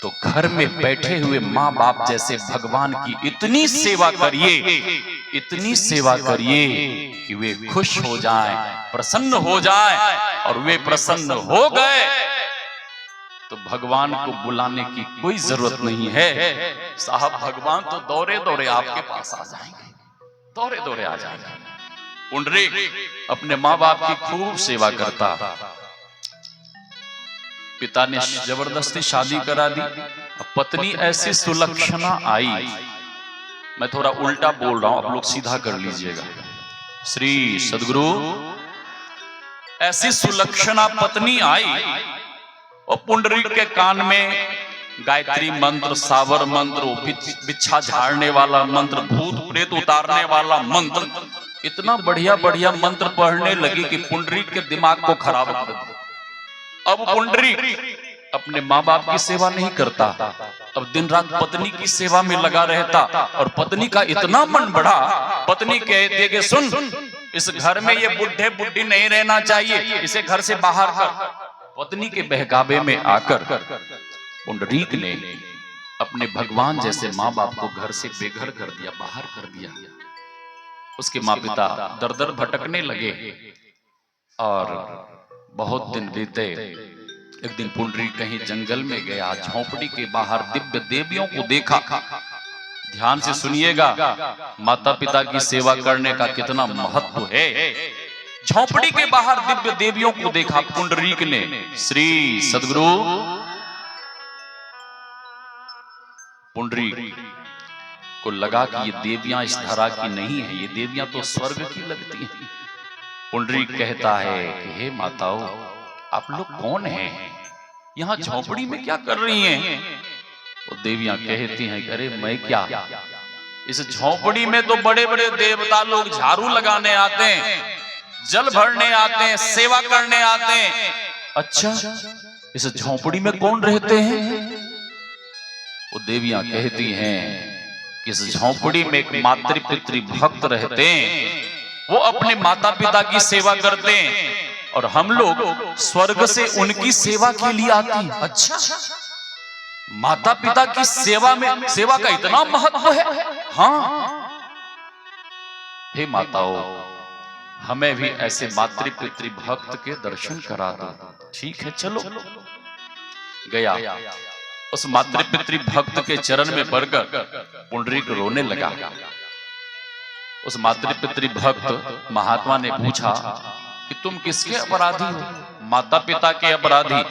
तो घर में बैठे हुए माँ बाप जैसे भगवान की इतनी सेवा करिए, इतनी सेवा करिए कि वे खुश हो जाएं, प्रसन्न हो जाएं। और वे प्रसन्न हो गए तो भगवान को बुलाने की कोई जरूरत नहीं है साहब। भगवान तो दौरे दौरे आपके पास आ जाएंगे, दौरे दौरे आ जाएंगे। पुंडरीक अपने माँ बाप की खूब सेवा करता। पिता ने जबरदस्ती शादी करा दी। पत्नी ऐसी सुलक्षणा आई, मैं थोड़ा उल्टा बोल रहा हूं, आप लोग सीधा कर लीजिएगा। श्री सदगुरु, ऐसी सुलक्षणा पत्नी आई और पुंडरीक के कान में गायत्री मंत्र, सावर मंत्र, बिच्छा झाड़ने वाला मंत्र, भूत प्रेत उतारने वाला मंत्र, इतना बढ़िया बढ़िया मंत्र पढ़ने लगी कि पुंडरीक के दिमाग को खराब कर दिया। अब पुंडरीक अपने माँ बाप की सेवा नहीं करता, अब दिन रात पत्नी की सेवा में लगा रहता। और पत्नी का इतना मन बढ़ा, पत्नी कहती कि सुन, इस घर में ये बुढ़े बुढ़ी नहीं रहना चाहिए, इसे घर से बाहर कर। पत्नी के बहकावे में आकर पुंडरीक ने अपने भगवान जैसे माँ बाप को घर से बेघर कर दिया, बाहर कर दिया। उसके माँ पिता दर दर भटकने लगे और बहुत दिन बीते। एक दिन पुंडरीक कहीं जंगल में गया, झोपड़ी के बाहर दिव्य देवियों को देखा। ध्यान से सुनिएगा, माता पिता की सेवा करने का कितना महत्व है। झोपड़ी के बाहर दिव्य देवियों को देखा पुंडरीक ने। श्री सदगुरु पुंडरीक को लगा कि ये देवियां इस धरा की नहीं है, ये देवियां तो स्वर्ग की लगती हैं। पुंडरीक कहता है कि हे माताओं, आप लोग कौन हैं? यहाँ झोपड़ी में क्या कर रही हैं? वो देवियां कहती हैं, अरे मैं क्या, इस झोपड़ी में तो बड़े बड़े देवता लोग झाड़ू लगाने आते हैं, जल भरने आते हैं, सेवा करने आते हैं। अच्छा, इस झोपड़ी में कौन रहते हैं? वो देवियां कहती हैं कि इस झोपड़ी में एक मातृ पितृ भक्त रहते हैं, वो अपने माता पिता की सेवा करते हैं और हम लोग स्वर्ग से उनकी सेवा के लिए आते हैं। अच्छा, माता पिता की सेवा में सेवा का इतना महत्व है? हाँ, हे माताओं, हमें भी ऐसे मातृ पितृ भक्त के दर्शन करा दो। ठीक है, चलो। गया, उस मातृ पितृ भक्त के चरण में पड़कर पुंडरीक रोने लगा। उस मातृ पितृ भक्त महात्मा ने पूछा कि तुम किसके अपराधी हो? माता पिता के अपराधी।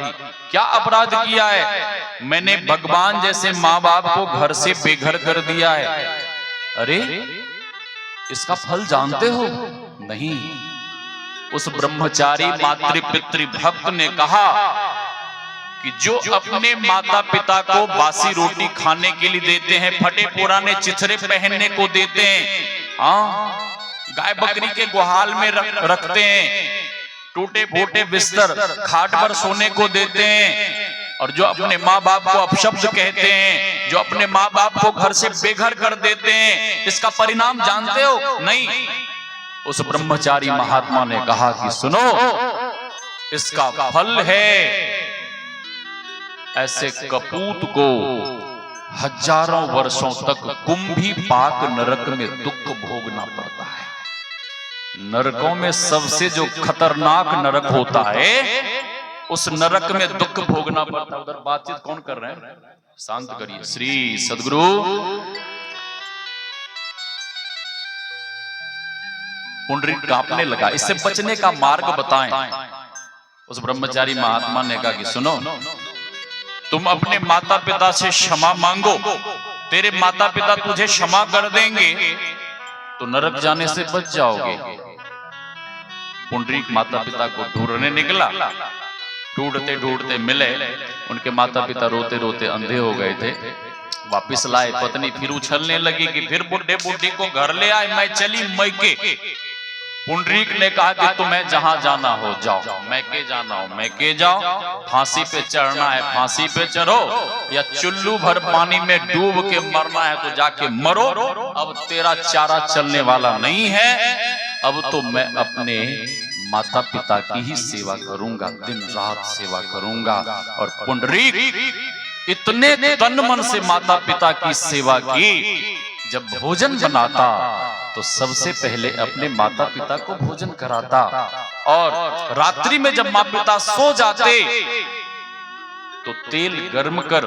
क्या अपराध किया है? मैंने भगवान जैसे माँ बाप को घर से बेघर कर दिया है। अरे, इसका फल जानते हो? नहीं। उस ब्रह्मचारी मातृ पितृ भक्त ने कहा कि जो अपने माता पिता को बासी रोटी खाने के लिए देते हैं, फटे पुराने चिथड़े पहनने को देते हैं, हाँ, गाय बकरी के गुहाल में रखते हैं, टूटे फूटे बिस्तर खाट पर सोने को देते हैं, और जो अपने माँ बाप को अपशब्द कहते हैं, जो अपने माँ बाप को घर से बेघर कर देते हैं, इसका परिणाम जानते हो? नहीं। उस ब्रह्मचारी महात्मा ने कहा कि सुनो, इसका फल है ऐसे कपूत को हजारों वर्षों तक कुंभी पाक नरक में दुख भोगना पड़ता है। नरकों में सबसे जो खतरनाक नरक होता है, उस नरक में दुख भोगना पड़ता है। उधर बातचीत कौन कर रहे हैं? शांत करिए। श्री सदगुरु पुंडरीक कांपने लगा। इससे बचने का मार्ग बताएं। उस ब्रह्मचारी महात्मा ने कहा कि सुनो, तुम अपने माता पिता से क्षमा मांगो, तेरे माता पिता तुझे क्षमा कर देंगे तो नरक जाने से बच जाओगे। पुंडरीक माता पिता को ढूंढने निकला। ढूंढते ढूंढते मिले। उनके माता पिता रोते रोते अंधे हो गए थे। वापिस लाए। पत्नी फिर उछलने लगी कि फिर बुढ़े बुढ़ी को घर ले आए, मैं चली मैके। पुंडरीक ने कहा कि तुम्हें जहां जाना हो जाओ, मैके जाना हो मैके जाओ, फांसी पे चढ़ना है फांसी पे चढ़ो, या चुल्लू भर पानी में डूब के मरना है तो जाके मरो। अब तेरा चारा चलने वाला नहीं है, अब तो मैं अपने माता पिता की ही सेवा करूंगा, दिन रात सेवा करूंगा। और पुंडरीक इतने तन मन से माता पिता की सेवा की, जब भोजन बनाता तो सबसे पहले अपने माता पिता को भोजन कराता, और रात्रि में जब माता पिता सो जाते तो तेल गर्म कर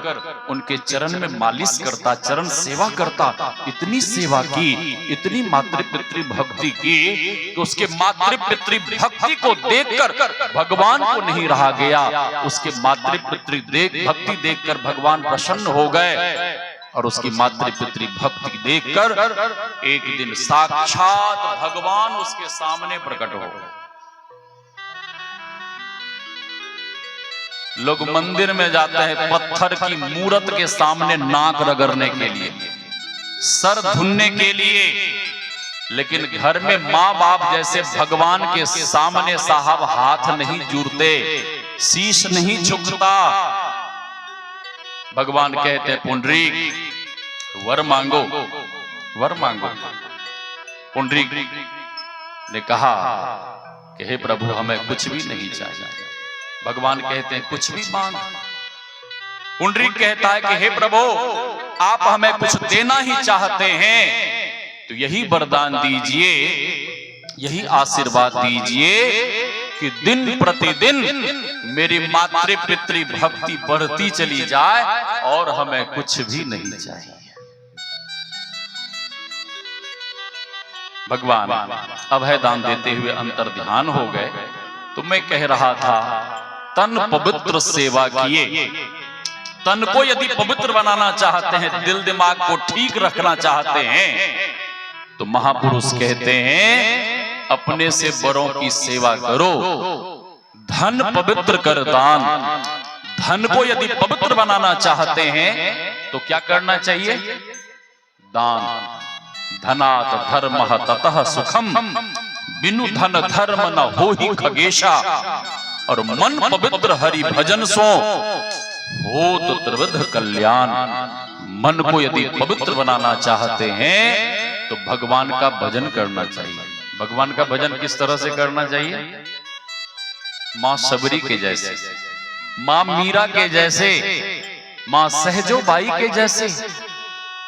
उनके चरण में मालिश करता, चरण सेवा करता। इतनी सेवा की, इतनी मातृ पितृ भक्ति की कि उसके मातृ पितृ भक्ति को देखकर भगवान को नहीं रहा गया। उसके मातृ पितृ भक्ति देखकर भगवान प्रसन्न हो गए, और उसकी मातृ पितृ भक्ति देखकर एक दिन साक्षात भगवान उसके सामने प्रकट हो गए। लोग मंदिर में जाते हैं पत्थर की मूर्त के सामने नाक रगड़ने के लिए, सर धुनने के लिए, लेकिन घर में माँ बाप जैसे भगवान के सामने साहब हाथ नहीं जुड़ते, शीश नहीं झुकता। भगवान कहते हैं पुंडरीक वर मांगो, वर मांगो। पुंडरीक ने कहा कि हे प्रभु, हमें कुछ भी नहीं चाहिए। भगवान कहते हैं कुछ भी मांग। पुंडरीक कहता है कि हे प्रभु, आप हमें कुछ देना ही चाहते हैं तो यही वरदान दीजिए, यही आशीर्वाद दीजिए कि दिन प्रतिदिन मेरी मातृ पितृ भक्ति बढ़ती चली जाए और हमें कुछ भी नहीं चाहिए। भगवान अभय दान देते हुए अंतर ध्यान हो गए। तो मैं कह रहा था, तन पवित्र सेवा किए। तन को यदि पवित्र बनाना चाहते हैं, दिल दिमाग को ठीक रखना चाहते हैं, तो महापुरुष कहते हैं अपने से बड़ों की सेवा करो। धन पवित्र कर दान। धन को यदि पवित्र बनाना चाहते हैं तो क्या करना चाहिए? दान। धनात् धर्मः ततः सुखम, बिनु धन धर्म न होहि खगेशा। और मन पवित्र हरि भजन सो होत त्रिविध कल्याण। मन को यदि पवित्र बनाना चाहते हैं तो भगवान का भजन करना चाहिए। भगवान का भजन किस तरह से करना चाहिए? मां सबरी के जैसे, मां मीरा के जैसे, मां सहजो बाई के जैसे।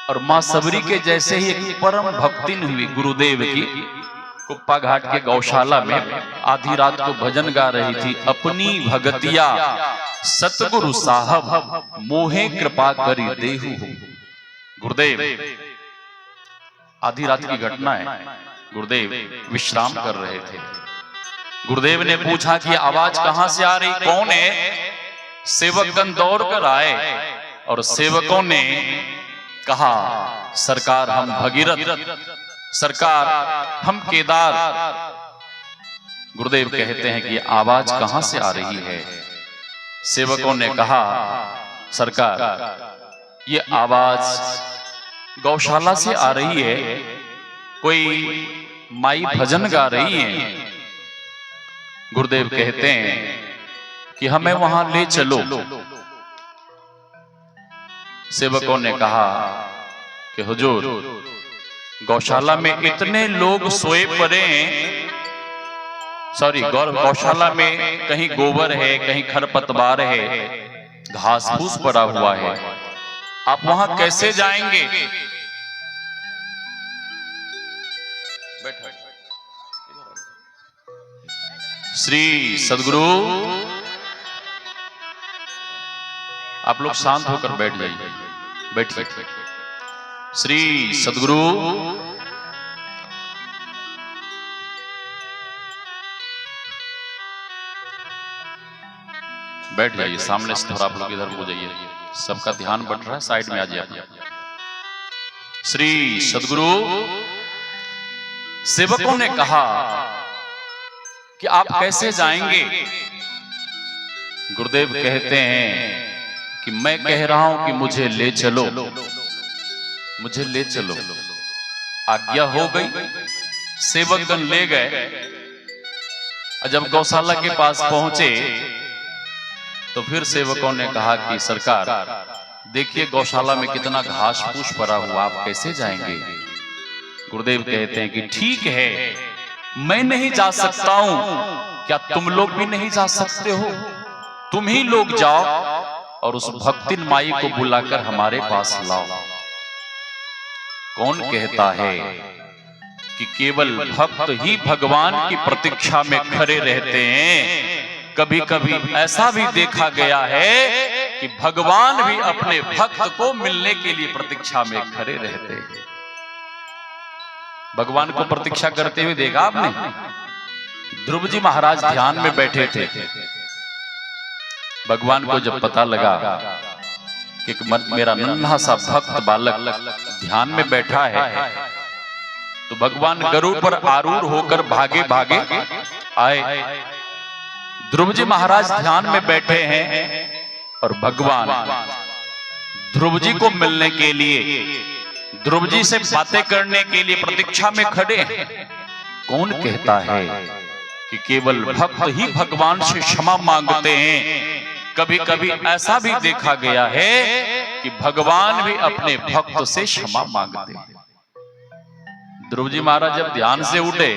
और मां सबरी के जैसे ही एक परम भक्तिन हुई गुरुदेव की, कुप्पा घाट के गौशाला में आधी रात को भजन गा रही थी। अपनी भगतिया सतगुरु साहब मोहे कृपा करी देहु। गुरुदेव, आधी रात की घटना है, गुरुदेव विश्राम कर रहे थे। गुरुदेव ने पूछा कि आवाज कहां से आ रही, कौन है? सेवकगण दौड़ कर आए और सेवकों ने कहा, सरकार हम भगीरथ, सरकार हम केदार। गुरुदेव कहते हैं कि आवाज कहां से आ रही है? सेवकों ने कहा, सरकार ये आवाज गौशाला से आ रही है, कोई माई भजन गा रही है। गुरुदेव कहते हैं कि हमें वहां ले चलो। सेवकों ने कहा कि हुजूर, गौशाला में इतने लोग सोए पड़े हैं, सॉरी गौशाला में कहीं गोबर है, कहीं खरपतवार है, घास फूस पड़ा हुआ है, आप वहां कैसे जाएंगे? श्री सदगुरु, आप लोग शांत होकर बैठ जाइए, बैठिए। श्री सदगुरु बैठ जाइए, सामने से थोड़ा आप लोग इधर हो जाइए, सबका ध्यान बट रहा है, साइड में आ जाइए। श्री सदगुरु, सेवकों ने कहा कि आप कैसे जाएंगे? गुरुदेव कहते हैं कि मैं कह रहा हूं कि मुझे ले चलो, मुझे ले चलो। आज्ञा हो गई, सेवकगण ले गए। जब गौशाला के पास पहुंचे तो फिर सेवकों ने कहा कि सरकार देखिए गौशाला में कितना घास फूस पड़ा हुआ, आप कैसे जाएंगे? गुरुदेव कहते हैं कि ठीक है, मैं नहीं जा सकता हूं, क्या तुम लोग भी नहीं जा सकते हो? तुम ही लोग जाओ और उस भक्तिन माई को बुलाकर हमारे पास लाओ। कौन कहता है कि केवल भक्त ही भगवान की प्रतीक्षा में खड़े रहते हैं? कभी कभी ऐसा भी देखा गया है कि भगवान भी अपने भक्त को मिलने के लिए प्रतीक्षा में खड़े रहते हैं। भगवान को प्रतीक्षा करते हुए देखा आपने? ध्रुव जी महाराज ध्यान में बैठे थे। भगवान को जब पता लगा कि मेरा नन्हा सा भक्त बालक ध्यान में बैठा है, तो भगवान गरुड़ पर आरूढ़ होकर भागे भागे आए। ध्रुव जी महाराज ध्यान में बैठे हैं और भगवान ध्रुव जी को मिलने के लिए, ध्रुव जी से बातें करने के लिए प्रतीक्षा में खड़े हैं। कौन कहता है कि केवल भक्त ही भगवान से क्षमा मांगते हैं? कभी कभी ऐसा भी देखा गया है कि भगवान भी अपने भक्त से क्षमा मांगते हैं। ध्रुव जी महाराज जब ध्यान से उठे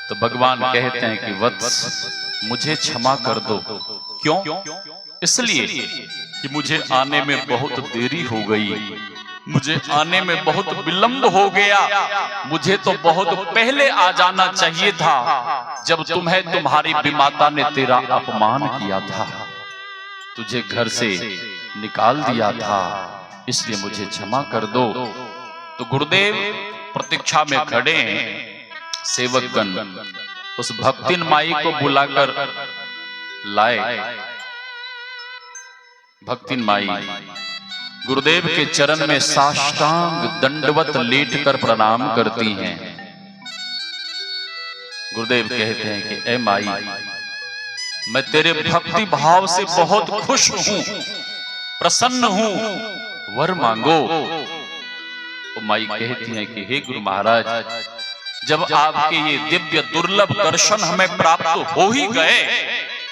तो भगवान कहते हैं कि वत्स मुझे क्षमा कर दो। क्यों? इसलिए कि मुझे आने में बहुत देरी हो गई, मुझे आने में बहुत विलंब हो गया। मुझे तो बहुत पहले आ जाना चाहिए था, जब तुम्हें तुम्हारी विमाता ने तेरा अपमान किया था, तुझे घर से निकाल दिया था, इसलिए मुझे क्षमा कर दो। तो गुरुदेव प्रतीक्षा में खड़े हैं सेवकगण, उस भक्तिन माई को बुलाकर लाए। भक्तिन माई गुरुदेव के चरण में साष्टांग दंडवत लेटकर प्रणाम करती हैं। गुरुदेव कहते हैं कि ए माई, मैं तेरे भक्ति भाव से बहुत खुश हूं, प्रसन्न हूं, वर मांगो। तो माई कहती हैं कि हे गुरु महाराज, जब आपके ये दिव्य दुर्लभ दर्शन हमें प्राप्त हो ही गए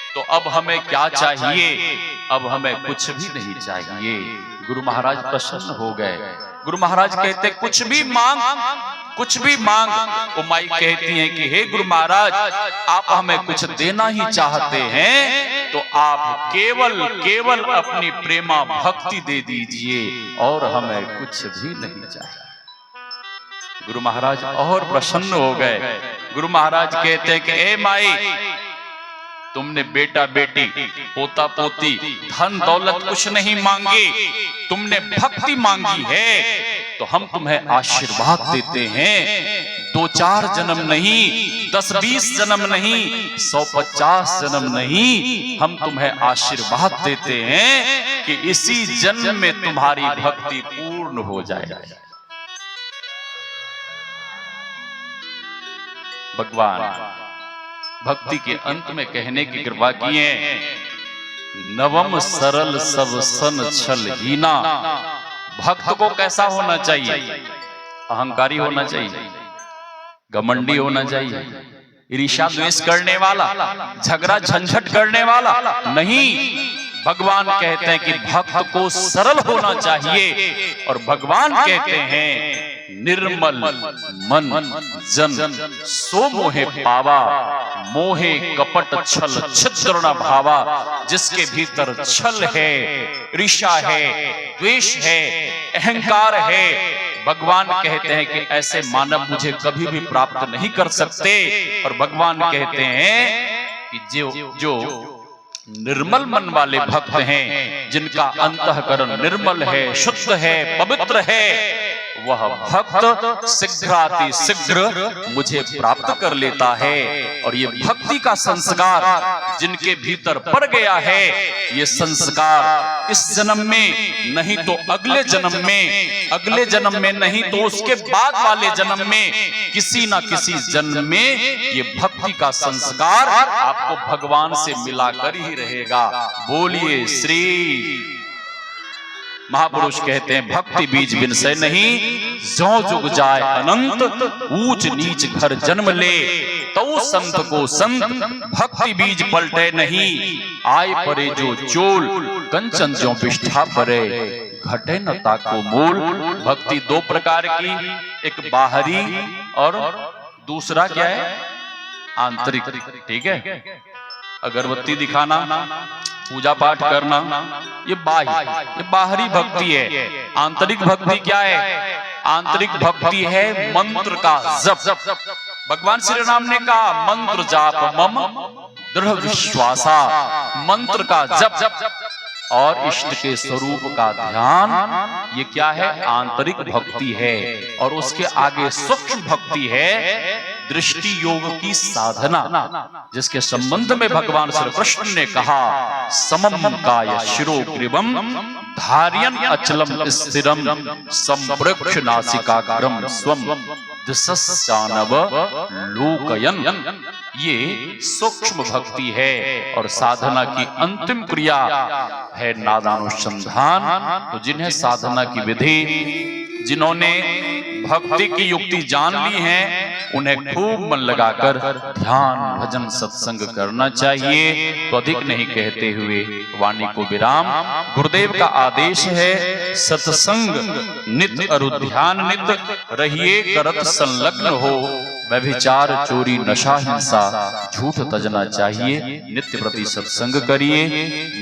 तो अब हमें क्या चाहिए? अब हमें कुछ भी नहीं चाहिए। गुरु महाराज प्रसन्न हो गए। गुरु महाराज कहते कुछ भी मांग, कुछ भी मांग। वो माई कहती हैं कि हे गुरु महाराज, आप हमें कुछ देना ही चाहते हैं तो आप केवल अपनी प्रेमा भक्ति दे दीजिए और हमें कुछ भी नहीं चाहिए। गुरु महाराज और प्रसन्न हो गए। गुरु महाराज कहते हैं कि ए माई, तुमने बेटा बेटी, पोता पोती, धन दौलत कुछ नहीं मांगे, तुमने भक्ति मांगी है तो हम तुम्हें आशीर्वाद देते हैं। 2-4 जन्म नहीं, 10-20 जन्म नहीं, 150 जन्म नहीं, हम तुम्हें आशीर्वाद देते हैं कि इसी जन्म में तुम्हारी भक्ति पूर्ण हो जाए। भगवान भक्ति के अंत में कहने की कृपा किए, नवम सरल सब सन छल हीना। भक्त को कैसा होना चाहिए? अहंकारी होना चाहिए, घमंडी होना चाहिए, ईर्ष्या द्वेष करने वाला, झगड़ा झंझट करने वाला नहीं। भगवान कहते हैं कि भक्त को सरल होना चाहिए और भगवान कहते हैं निर्मल मन जन सो मोहे पावा, मोहे कपट छल छिद्र न भावा। जिसके भीतर छल है, ईर्ष्या है, द्वेष है, अहंकार है, भगवान कहते हैं कि ऐसे मानव मुझे कभी भी प्राप्त नहीं कर सकते। और भगवान कहते हैं कि जो निर्मल मन वाले भक्त हैं, जिनका अंतःकरण निर्मल है, शुद्ध है, पवित्र है, वह भक्त शीघ्राति शीघ्र मुझे प्राप्त कर लेता है। और ये भक्ति का संस्कार जिनके भीतर पड़ गया है, ये संस्कार इस जन्म में नहीं तो अगले जन्म में, अगले जन्म में नहीं तो उसके बाद वाले जन्म में, किसी ना किसी जन्म में ये भक्ति का संस्कार आपको भगवान से मिलाकर ही रहेगा। बोलिए श्री महापुरुष कहते हैं भक्ति बीज बिन से नहीं, जो जुग जाए अनंत, ऊंच नीच घर जन्म ले, तो संत को संत भक्ति बीज पलटे नहीं। आय परे जो चोल, कंचन जो विष्ठा परे, घटे न ताको मूल। भक्ति 2 प्रकार की, एक बाहरी और दूसरा क्या है? आंतरिक। ठीक है, अगरबत्ती दिखाना, पूजा पाठ करना, ये बाहरी भक्ति है। आंतरिक भक्ति क्या है? आंतरिक भक्ति है मंत्र का जप। भगवान श्री राम ने कहा मंत्र जाप मम दृढ़ विश्वासा। मंत्र का जप और इष्ट के स्वरूप का ध्यान, ये क्या है? आंतरिक भक्ति है। और उसके आगे सूक्ष्म भक्ति है दृष्टि योग की साधना, जिसके संबंध में भगवान श्री कृष्ण ने कहा समम काय शिरो ग्रीवम धार्यन अचलम स्थिरम संप्रेक्ष नासिकाग्रम स्वम दिशस्यानव लोकयन। ये सूक्ष्म भक्ति है। और साधना की अंतिम क्रिया है नादानुसंधान। तो जिन्हें साधना की विधि, जिन्होंने भक्ति की युक्ति जान ली है, उन्हें खूब मन लगाकर ध्यान भजन सत्संग करना चाहिए। तो अधिक नहीं कहते हुए वाणी को विराम। गुरुदेव का आदेश है सत्संग नित अरु ध्यान नित, रहिए करत संलग्न हो। व्यभिचार चोरी नशा हिंसा झूठ तजना चाहिए। नित्य प्रति सत्संग करिए,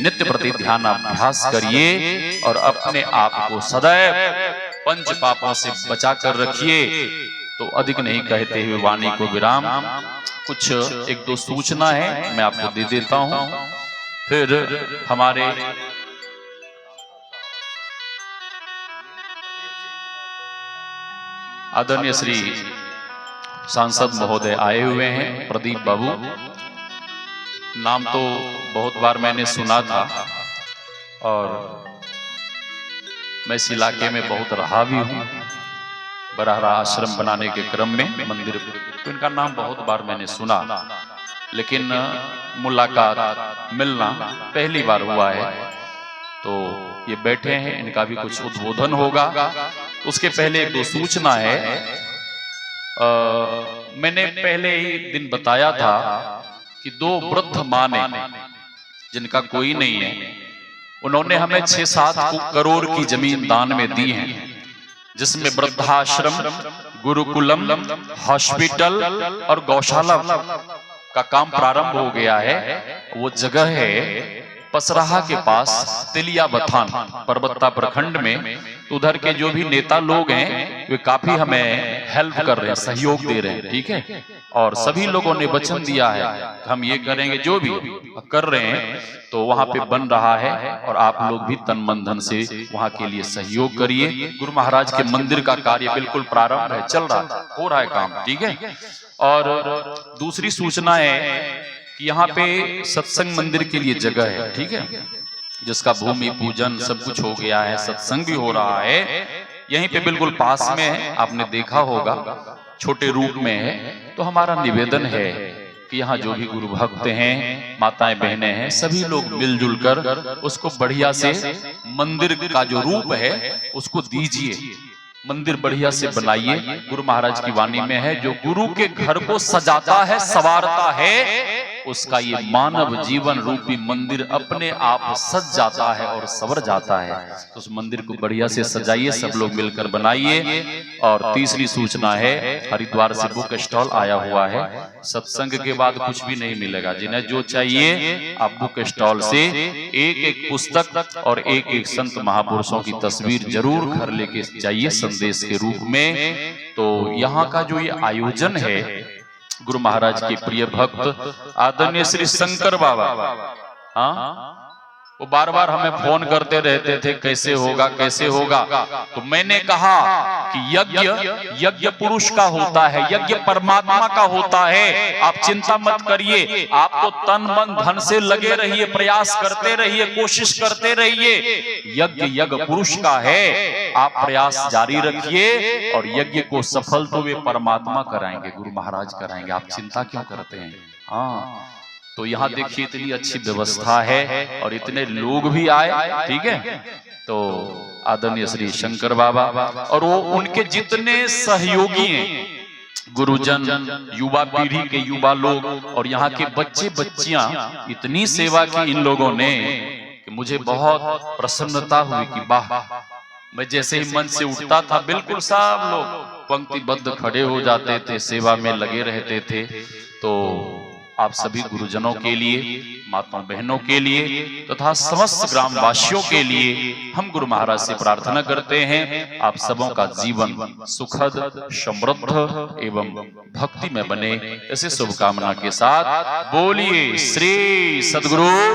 नित्य प्रति ध्यानाभ्यास करिए और अपने आप को सदैव पंच पापों से बचा कर रखिए। तो अधिक नहीं कहते हुए वाणी को विराम। कुछ 1-2 सूचना है, मैं आपको दे देता हूं, फिर हमारे आदरणीय श्री सांसद महोदय आए हुए हैं, प्रदीप बाबू। नाम तो बहुत बार मैंने सुना था और मैं इस इलाके में बहुत रहा भी हूँ। बराहरा आश्रम बनाने के क्रम में मंदिर, तो इनका नाम बहुत बार मैंने सुना, लेकिन मुलाकात मिलना पहली बार हुआ है। तो ये बैठे हैं, इनका भी कुछ उद्बोधन होगा। उसके पहले एक दो सूचना है। मैंने पहले ही दिन बताया था कि दो वृद्ध माँ ने, जिनका कोई नहीं है, उन्होंने हमें 6-7 करोड़ की जमीन दान में दी है, जिसमें वृद्धाश्रम, गुरुकुलम, हॉस्पिटल और गौशाला का काम प्रारंभ हो गया है। वो जगह है पसराहा के पास, तिलिया बथान, परबत्ता प्रखंड में। तो उधर के जो भी नेता लोग हैं वे काफी हमें हेल्प कर रहे हैं, सहयोग दे रहे हैं, ठीक है। और सभी लोगों ने वचन दिया है हम ये करेंगे, जो भी कर रहे हैं। तो वहां पे बन रहा है और आप लोग भी तन मन धन से वहां के लिए सहयोग करिए। गुरु महाराज के मंदिर का कार्य बिल्कुल प्रारंभ है, चल रहा है, हो रहा है काम, ठीक है। और दूसरी सूचना है कि यहाँ पे सत्संग मंदिर के लिए जगह है, ठीक है, जिसका भूमि पूजन सब कुछ हो गया है, सत्संग भी हो रहा है। यहीं पे बिल्कुल पास में है, आपने देखा होगा, छोटे रूप में है। तो हमारा निवेदन है कि यहाँ जो भी गुरु भक्त हैं, माताएं बहनें हैं, सभी लोग मिलजुल कर उसको बढ़िया से मंदिर का जो रूप है उसको दीजिए, मंदिर बढ़िया से बनाइए। गुरु महाराज की वाणी में है, जो गुरु के घर को सजाता है, संवारता है, उसका ये मानव जीवन रूपी मंदिर अपने आप सज जाता है और संवर जाता है। तो उस मंदिर को बढ़िया से सजाइए, सब लोग मिलकर बनाइए। और तीसरी सूचना है, हरिद्वार से बुक स्टॉल आया हुआ है। सत्संग के बाद कुछ भी नहीं मिलेगा, जिन्हें जो चाहिए आप बुक स्टॉल से एक पुस्तक और एक संत महापुरुषों की तस्वीर जरूर घर लेके जाइए संदेश के रूप में। तो यहाँ का जो ये आयोजन है, गुरु महाराज के प्रिय भक्त आदरणीय श्री शंकर बाबा, हाँ, वो बार बार हमें फोन करते रहते थे, कैसे होगा कैसे होगा। तो मैंने कहा कि यज्ञ पुरुष का होता है, यज्ञ परमात्मा का होता है। आप चिंता मत करिए, आप तो तन मन धन से लगे रहिए, प्रयास करते रहिए, कोशिश करते रहिए। यज्ञ पुरुष का है, आप प्रयास जारी रखिए और यज्ञ को सफल तो वे परमात्मा कराएंगे, गुरु महाराज कराएंगे। आप चिंता क्यों करते हैं? हाँ, तो यहाँ देखिए इतनी अच्छी व्यवस्था है और इतने लोग भी आए, ठीक है। तो आदरणीय श्री शंकर बाबा और वो उनके जितने सहयोगी हैं, गुरुजन, युवा पीढ़ी के युवा लोग और यहाँ के बच्चे बच्चियां, इतनी सेवा की इन लोगों ने कि मुझे बहुत प्रसन्नता हुई कि वाह। मैं जैसे ही मंच से उठता था, बिल्कुल सब लोग पंक्तिबद्ध खड़े हो जाते थे, सेवा में लगे रहते थे। तो आप सभी गुरुजनों के लिए, माता बहनों के लिए तथा समस्त ग्रामवासियों के लिए हम गुरु महाराज से प्रार्थना करते हैं, आप सबों का जीवन सुखद, समृद्ध एवं भक्ति में बने, ऐसे शुभकामना के साथ बोलिए श्री सद्गुरु